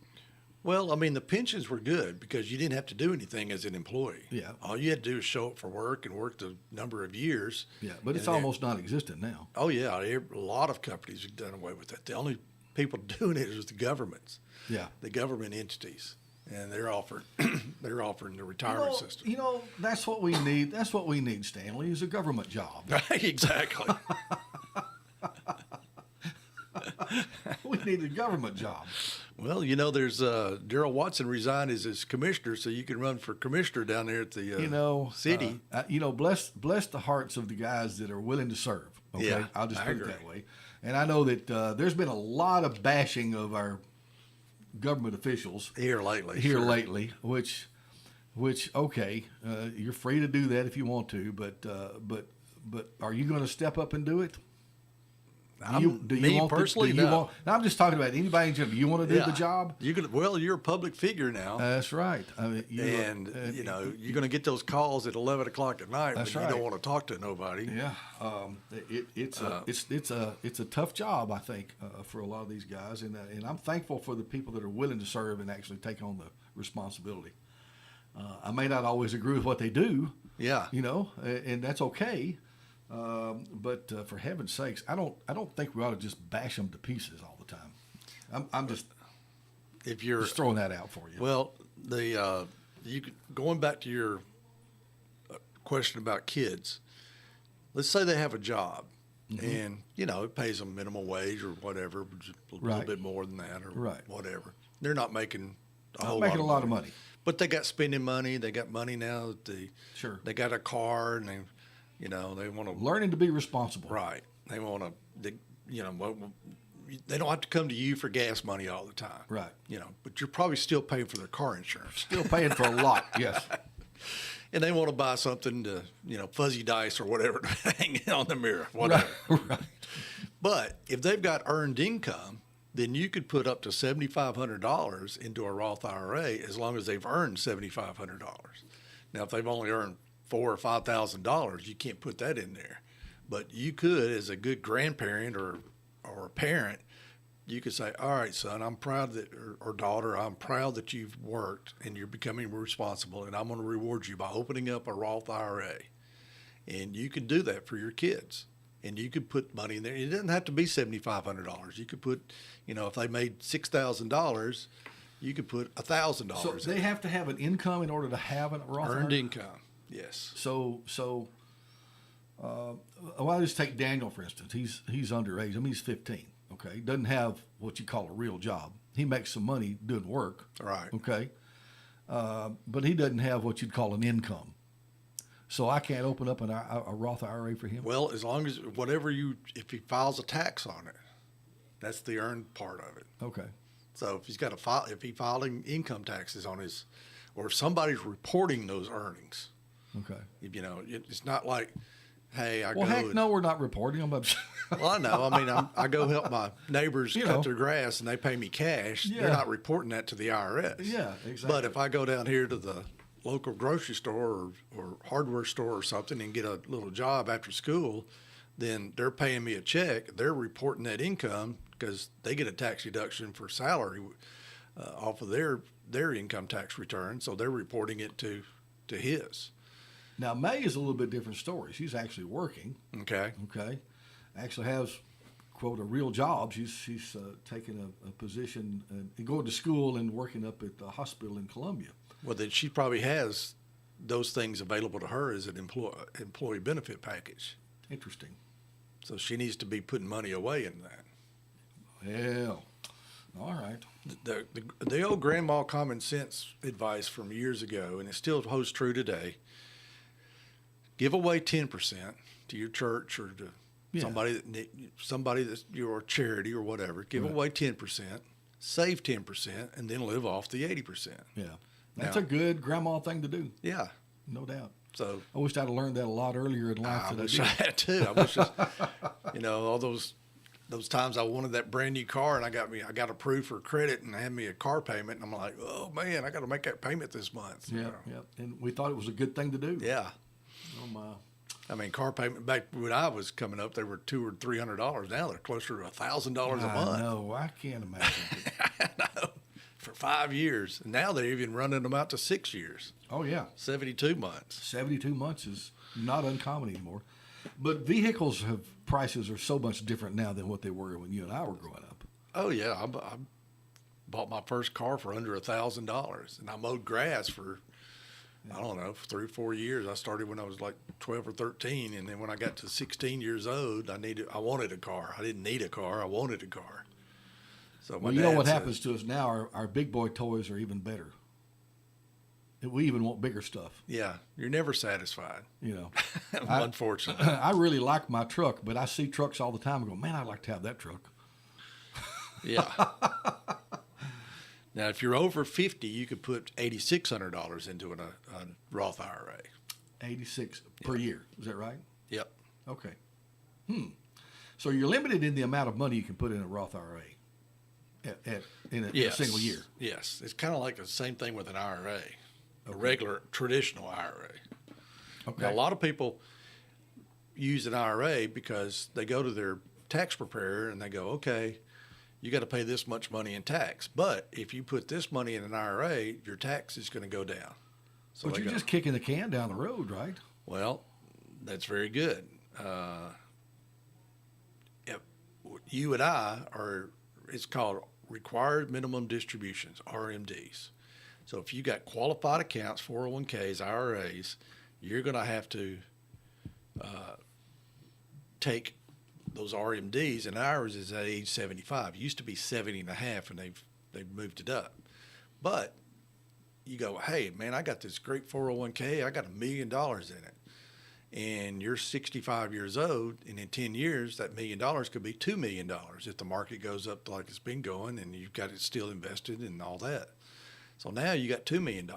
C: Well, I mean, the pensions were good because you didn't have to do anything as an employee.
B: Yeah.
C: All you had to do is show up for work and work the number of years.
B: Yeah, but it's almost non-existent now.
C: Oh, yeah. A lot of companies have done away with that. The only people doing it is the governments.
B: Yeah.
C: The government entities. And they're offering the retirement system.
B: You know, that's what we need. That's what we need, Stanley, is a government job.
C: Exactly.
B: We need a government job.
C: Well, you know, there's Darrell Watson resigned as commissioner, so you can run for commissioner down there at the city.
B: Bless the hearts of the guys that are willing to serve. Okay,
C: Yeah,
B: I'll just
C: I
B: put it
C: agree.
B: that way. And I know that there's been a lot of bashing of our government officials
C: Here lately.
B: which okay, you're free to do that if you want to, but are you going to step up and do it?
C: Personally, no.
B: Now, I'm just talking about anybody in general. Do you want to do the job?
C: You're a public figure now.
B: That's right. I mean,
C: You're going to get those calls at 11 o'clock at night when
B: That's
C: you
B: right.
C: don't want to talk to nobody.
B: Yeah, it's a tough job, I think, for a lot of these guys, and I'm thankful for the people that are willing to serve and actually take on the responsibility. I may not always agree with what they do,
C: Yeah.
B: and that's okay. But for heaven's sakes, I don't think we ought to just bash them to pieces all the time. I'm just
C: If you're
B: just throwing that out for you.
C: Well, going back to your question about kids, let's say they have a job, and it pays them minimum wage or whatever, just a little
B: Right.
C: bit more than that or
B: Right.
C: whatever. They're not making
B: making a lot of money.
C: but they got spending money. They got money now.
B: Sure.
C: They got a car, and they want to
B: Learning to be responsible.
C: right. They want to. They don't have to come to you for gas money all the time.
B: Right.
C: But you're probably still paying for their car insurance.
B: Still paying for a lot. Yes.
C: And they want to buy something to, fuzzy dice or whatever to hang it on the mirror, whatever.
B: Right.
C: But if they've got earned income, then you could put up to $7,500 into a Roth IRA as long as they've earned $7,500. Now, if they've only earned $4,000 or $5,000, you can't put that in there. But you could, as a good grandparent or a parent, you could say, all right, son, I'm proud that, or daughter, I'm proud that you've worked and you're becoming responsible, and I'm going to reward you by opening up a Roth IRA. And you could do that for your kids. And you could put money in there. It doesn't have to be $7,500. You could put, if they made $6,000, you could put $1,000.
B: So they have to have an income in order to have a Roth
C: Earned
B: IRA?
C: income, yes.
B: I'll just take Daniel, for instance. He's underage. I mean, he's 15, okay? Doesn't have what you call a real job. he makes some money doing work.
C: Right.
B: Okay. But he doesn't have what you'd call an income. So I can't open up a Roth IRA for him?
C: Well, as long as if he files a tax on it, that's the earned part of it.
B: Okay.
C: So if he's got if he filing income taxes on his, or if somebody's reporting those earnings,
B: Okay.
C: it's not like, hey,
B: Heck no, we're not reporting them.
C: Well, I know. I mean, I go help my neighbors cut their grass, and they pay me cash.
B: Yeah.
C: They're not reporting that to the IRS.
B: Yeah, exactly.
C: But if I go down here to the local grocery store or hardware store or something and get a little job after school, then they're paying me a check. They're reporting that income because they get a tax deduction for salary off of their income tax return. So they're reporting it to his.
B: Now, May is a little bit different story. She's actually working.
C: Okay.
B: Okay. Actually has, quote, a real job. She's taking a position and going to school and working up at the hospital in Columbia.
C: Well, then she probably has those things available to her as an employee benefit package.
B: Interesting.
C: So she needs to be putting money away in that.
B: Well, all right.
C: The old grandma common sense advice from years ago, and it still holds true today, give away 10% to your church or to somebody that's your charity or whatever. Give away 10%, save 10%, and then live off the 80%.
B: Yeah. That's a good grandma thing to do.
C: Yeah.
B: No doubt.
C: So
B: I wished I'd have learned that a lot earlier in life.
C: I
B: than
C: wish
B: I
C: I
B: did.
C: had too. I wish just, all those times I wanted that brand new car and I got approved for credit and had me a car payment, and I'm like, oh man, I got to make that payment this month.
B: Yeah, yeah. And we thought it was a good thing to do.
C: Yeah.
B: Oh my.
C: I mean, car payment back when I was coming up, they were $200 or $300. Now they're closer to $1,000 a month.
B: No, I can't imagine.
C: I know. For 5 years, and now they're even running them out to 6 years.
B: Oh yeah,
C: 72 months.
B: 72 months is not uncommon anymore. But vehicles prices are so much different now than what they were when you and I were growing up.
C: Oh yeah, I bought my first car for under $1,000, and I mowed grass for I don't know 3 or 4 years. I started when I was like 12 or 13, and then when I got to 16 years old, I wanted a car. I didn't need a car. I wanted a car. So
B: Well, you know what happens to us now? Our big boy toys are even better. We even want bigger stuff.
C: Yeah, you're never satisfied. Unfortunately.
B: I really like my truck, but I see trucks all the time and go, man, I'd like to have that truck.
C: Yeah. Now, if you're over 50, you could put $8,600 into a Roth IRA.
B: 86 per year. Is that right?
C: Yep.
B: Okay. So you're limited in the amount of money you can put in a Roth IRA in a single year.
C: Yes. It's kind of like the same thing with an IRA, a regular traditional IRA.
B: Okay.
C: Now, a lot of people use an IRA because they go to their tax preparer and they go, okay, you got to pay this much money in tax. But if you put this money in an IRA, your tax is going to go down. So
B: But you're just kicking the can down the road, right?
C: Well, that's very good. You and I it's called required minimum distributions, RMDs. So if you got qualified accounts, 401ks, IRAs, you're going to have to take those RMDs, and ours is at age 75. It used to be 70 and a half, and they've moved it up. But you go, hey, man, I got this great 401k. I got $1 million in it. And you're 65 years old, and in 10 years, that $1 million could be $2 million if the market goes up like it's been going and you've got it still invested and all that. So now you got $2 million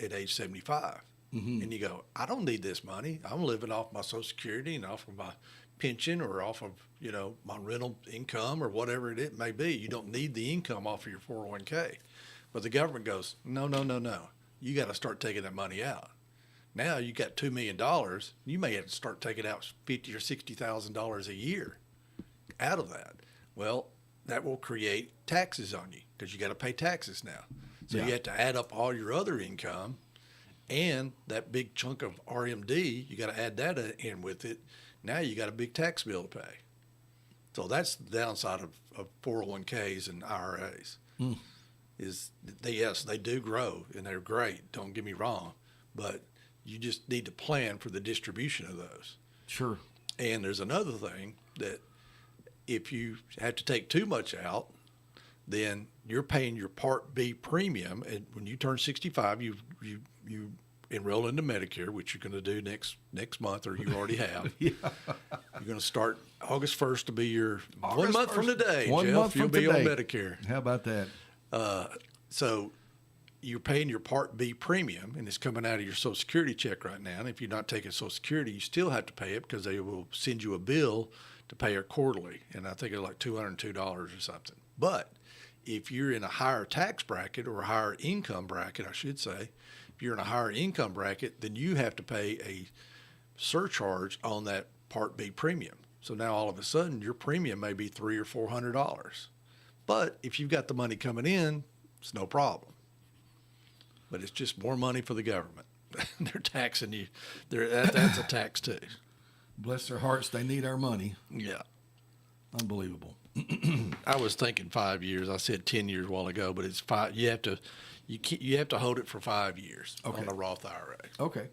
C: at age 75. Mm-hmm. And you go, I don't need this money. I'm living off my Social Security and off of my pension or off of, my rental income or whatever it may be. You don't need the income off of your 401k. But the government goes, no. You got to start taking that money out. Now you got $2 million. You may have to start taking out $50,000 or $60,000 a year out of that. Well, that will create taxes on you because you got to pay taxes now. So you have to add up all your other income and that big chunk of RMD. You got to add that in with it. Now you got a big tax bill to pay. So that's the downside of 401ks and IRAs. Is they do grow and they're great. Don't get me wrong, but you just need to plan for the distribution of those.
B: Sure.
C: And there's another thing that if you have to take too much out, then you're paying your Part B premium. And when you turn 65, you enroll into Medicare, which you're going to do next month, or you already have.
B: Yeah.
C: You're going to start August 1st to be your
B: August
C: 1 month
B: 1st.
C: from today.
B: 1
C: Jeff,
B: month
C: you'll
B: from
C: be
B: today.
C: on Medicare.
B: How about that?
C: So you're paying your Part B premium, and it's coming out of your Social Security check right now. And if you're not taking Social Security, you still have to pay it because they will send you a bill to pay it quarterly. And I think it's like $202 or something. But if you're in a higher tax bracket or a higher income bracket, I should say, if you're in a higher income bracket, then you have to pay a surcharge on that Part B premium. So now all of a sudden your premium may be $300 or $400. But if you've got the money coming in, it's no problem. But it's just more money for the government. They're taxing you. That's a tax too.
B: Bless their hearts, they need our money.
C: Yeah.
B: Unbelievable.
C: I was thinking 5 years. I said 10 years a while ago, but it's 5. You have to hold it for 5 years
B: Okay.
C: on a Roth IRA.
B: Okay.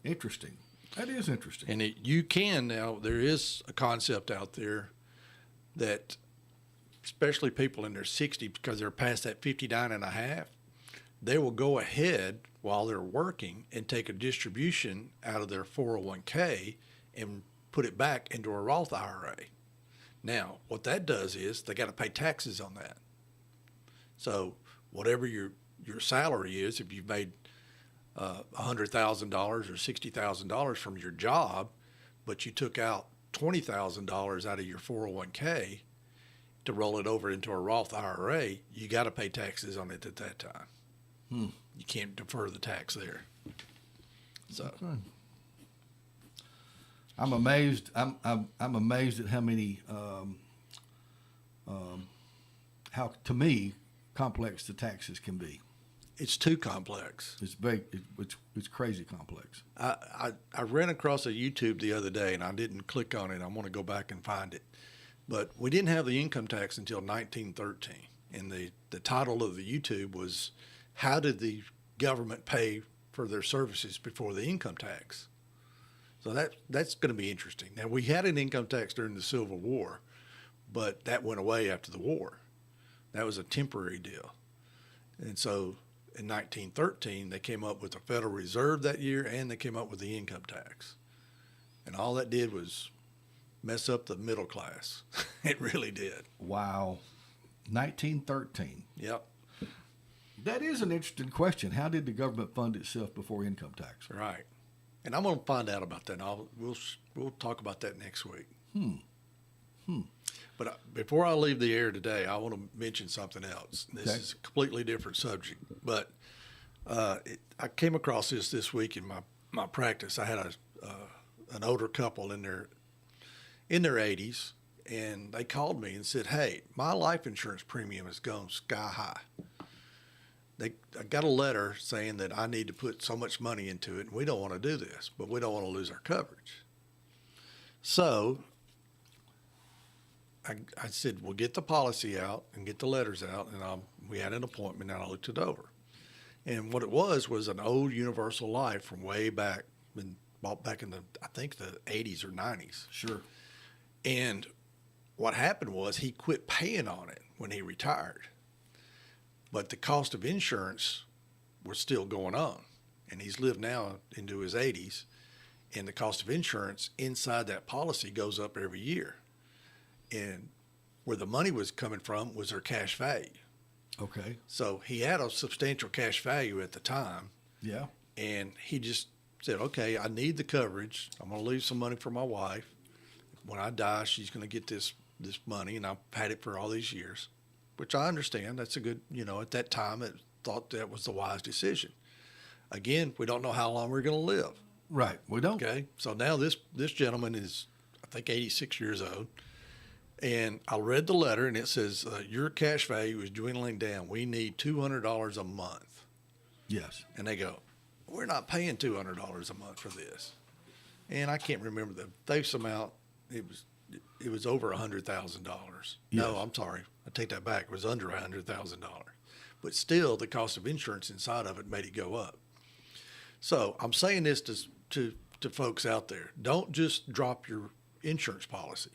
B: Interesting. That is interesting.
C: And you can now. There is a concept out there that, especially people in their 60s, because they're past that 59 and a half, they will go ahead while they're working and take a distribution out of their 401k and put it back into a Roth IRA. Now, what that does is they got to pay taxes on that. So whatever your salary is, if you've made $100,000 or $60,000 from your job, but you took out $20,000 out of your 401k to roll it over into a Roth IRA, you got to pay taxes on it at that time. You can't defer the tax there. So
B: I'm amazed. I'm amazed at how many, how to me complex the taxes can be.
C: it's too complex.
B: It's big. It's crazy complex.
C: I ran across a YouTube the other day, and I didn't click on it. I want to go back and find it. But we didn't have the income tax until 1913. And the title of the YouTube was, How Did the Government Pay for Their Services Before the Income Tax? So that's going to be interesting. Now, we had an income tax during the Civil War, but that went away after the war. That was a temporary deal. And so in 1913, they came up with the Federal Reserve that year, and they came up with the income tax. And all that did was mess up the middle class. It really did.
B: Wow. 1913.
C: Yep.
B: That is an interesting question. How did the government fund itself before income tax?
C: Right. And I'm going to find out about that. And we'll talk about that next week. But before I leave the air today, I want to mention something else. This
B: Okay.
C: is a completely different subject. But I came across this week in my practice. I had an older couple in their 80s, and they called me and said, "Hey, my life insurance premium has gone sky high. I got a letter saying that I need to put so much money into it, and we don't want to do this, but we don't want to lose our coverage." So I said, "Well, get the policy out and get the letters out," and we had an appointment, and I looked it over. And what it was an old Universal Life from way back, bought back in the 80s or 90s.
B: Sure.
C: And what happened was he quit paying on it when he retired. But the cost of insurance was still going on. And he's lived now into his 80s. And the cost of insurance inside that policy goes up every year. And where the money was coming from was their cash value.
B: Okay.
C: So he had a substantial cash value at the time.
B: Yeah.
C: And he just said, "Okay, I need the coverage. I'm going to leave some money for my wife. When I die, she's going to get this money, and I've had it for all these years," which I understand. That's a good, at that time, I thought that was the wise decision. Again, we don't know how long we're going to live.
B: Right. We don't.
C: Okay, so now this gentleman is, I think, 86 years old, and I read the letter, and it says, "Your cash value is dwindling down. We need $200 a month."
B: Yes.
C: And they go, "We're not paying $200 a month for this." And I can't remember the face amount. It was over $100,000. No,
B: Yes.
C: I'm sorry. I take that back. It was under $100,000. But still, the cost of insurance inside of it made it go up. So I'm saying this to folks out there. Don't just drop your insurance policy,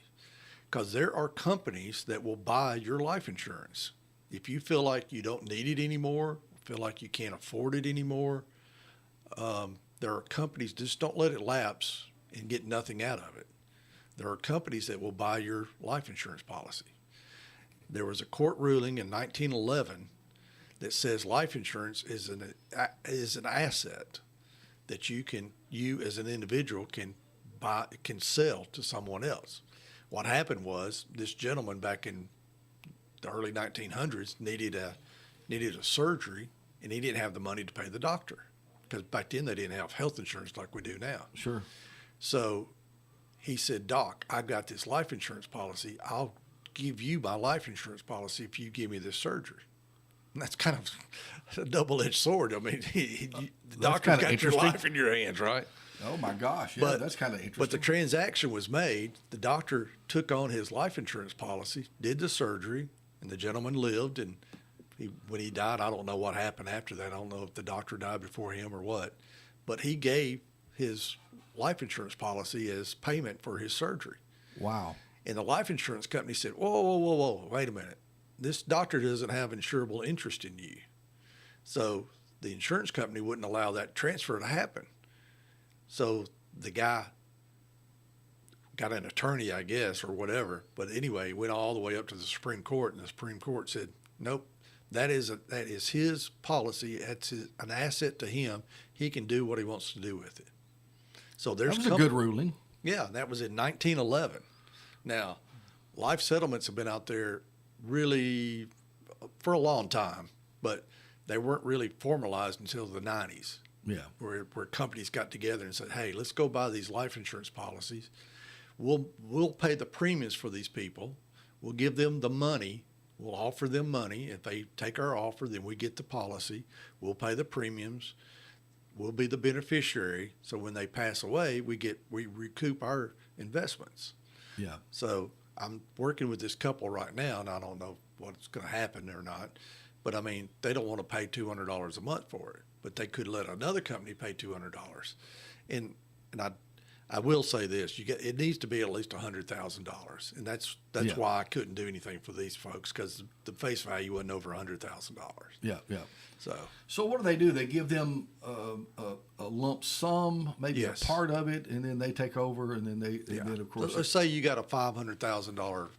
C: because there are companies that will buy your life insurance. if you feel like you don't need it anymore, feel like you can't afford it anymore, there are companies, just don't let it lapse and get nothing out of it. There are companies that will buy your life insurance policy. There was a court ruling in 1911 that says life insurance is an asset that you as an individual can sell to someone else. What happened was this gentleman back in the early 1900s needed a surgery, and he didn't have the money to pay the doctor, because back then they didn't have health insurance like we do now.
B: Sure.
C: So he said, "Doc, I've got this life insurance policy. I'll give you my life insurance policy if you give me this surgery." And that's kind of a double-edged sword. I mean, the doctor's got your life in your hands, right?
B: Oh my gosh, yeah, that's kind of interesting.
C: But the transaction was made. The doctor took on his life insurance policy, did the surgery, and the gentleman lived. And when he died, I don't know what happened after that. I don't know if the doctor died before him or what. But he gave his life insurance policy as payment for his surgery.
B: Wow.
C: And the life insurance company said, whoa, wait a minute. This doctor doesn't have insurable interest in you. So the insurance company wouldn't allow that transfer to happen. So the guy got an attorney, I guess, or whatever. But anyway, went all the way up to the Supreme Court, and the Supreme Court said, nope, that is his policy. That's an asset to him. He can do what he wants to do with it. So there's
B: that was a good ruling.
C: Yeah, that was in 1911. Now, life settlements have been out there really for a long time, but they weren't really formalized until the 90s.
B: Yeah.
C: Where companies got together and said, "Hey, let's go buy these life insurance policies. We'll pay the premiums for these people. We'll give them the money. We'll offer them money. If they take our offer, then we get the policy. We'll pay the premiums. We'll be the beneficiary. So when they pass away, we recoup our investments."
B: Yeah.
C: So I'm working with this couple right now, and I don't know what's going to happen or not. But I mean, they don't want to pay $200 a month for it, but they could let another company pay $200. And I will say this: it needs to be at least $100,000, and that's
B: Yeah.
C: why I couldn't do anything for these folks, because the face value wasn't over $100,000.
B: Yeah. So what do? They give them a lump sum, maybe
C: Yes.
B: a part of it, and then they take over, and then then of course.
C: Let's say you got a $500,000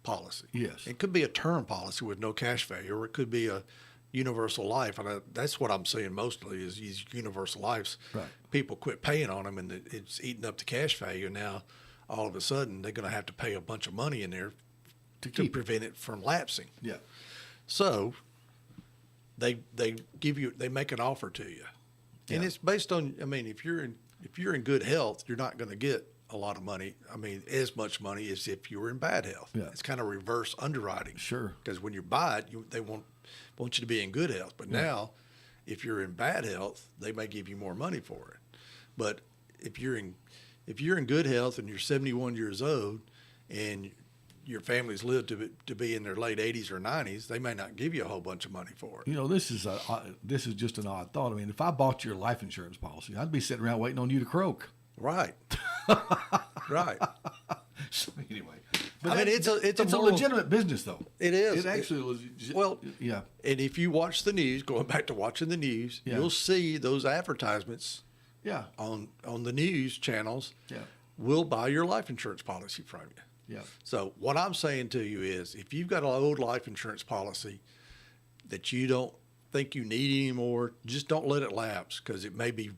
C: policy.
B: Yes.
C: It could be a term policy with no cash value, or it could be a universal life. And that's what I'm seeing mostly is these universal lives.
B: Right.
C: People quit paying on them, and it's eating up the cash value. Now, all of a sudden, they're going to have to pay a bunch of money in there to prevent it from lapsing.
B: Yeah.
C: So they make an offer to you, and
B: Yeah.
C: it's based on. I mean, if you're in good health, you're not going to get a lot of money. I mean, as much money as if you were in bad health.
B: Yeah.
C: It's kind of reverse underwriting.
B: Sure.
C: Because when you buy it, they want you to be in good health. But now, if you're in bad health, they may give you more money for it. But if you're in good health and you're 71 years old and your family's lived to be in their late 80s or 90s, they may not give you a whole bunch of money for it.
B: You know, this is just an odd thought. I mean, if I bought your life insurance policy, I'd be sitting around waiting on you to croak.
C: Right. Right.
B: So anyway,
C: I mean, it's a
B: a legitimate business, though.
C: It is.
B: It actually is.
C: Well,
B: yeah.
C: And if you watch the news, going back to watching the news,
B: Yeah.
C: you'll see those advertisements
B: Yeah.
C: on the news channels.
B: Yeah.
C: We'll buy your life insurance policy from you.
B: Yeah.
C: So what I'm saying to you is, if you've got an old life insurance policy that you don't think you need anymore, just don't let it lapse, because it may be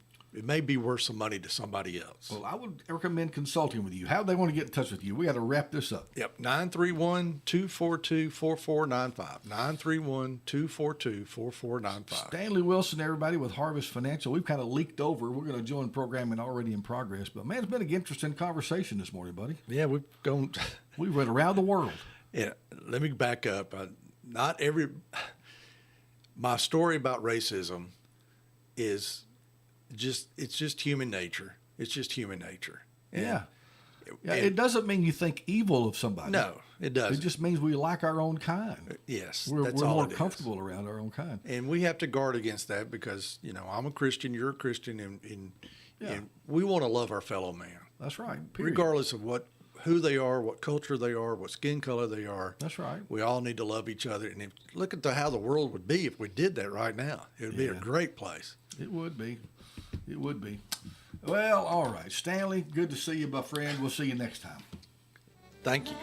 C: worth some money to somebody else.
B: Well, I would recommend consulting with you. How do they want to get in touch with you? We got to wrap this up.
C: Yep, 931-242-4495. 931-242-4495.
B: Stanley Wilson, everybody, with Harvest Financial. We've kind of leaked over. We're going to join programming already in progress. But, man, it's been an interesting conversation this morning, buddy.
C: Yeah, we've gone.
B: We went around the world.
C: Yeah, let me back up. My story about racism is it's just human nature. It's just human nature.
B: Yeah. It doesn't mean you think evil of somebody.
C: No, it doesn't.
B: It just means we like our own kind.
C: Yes,
B: We're
C: that's all
B: more
C: it is.
B: comfortable around our own kind.
C: And we have to guard against that, because I'm a Christian, you're a Christian, and we want to love our fellow man,
B: That's right. Period.
C: regardless of who they are, what culture they are, what skin color they are.
B: That's right.
C: We all need to love each other. And look at how the world would be if we did that right now. It would be a great place.
B: It would be. It would be. Well, all right. Stanley, good to see you, my friend. We'll see you next time.
C: Thank you.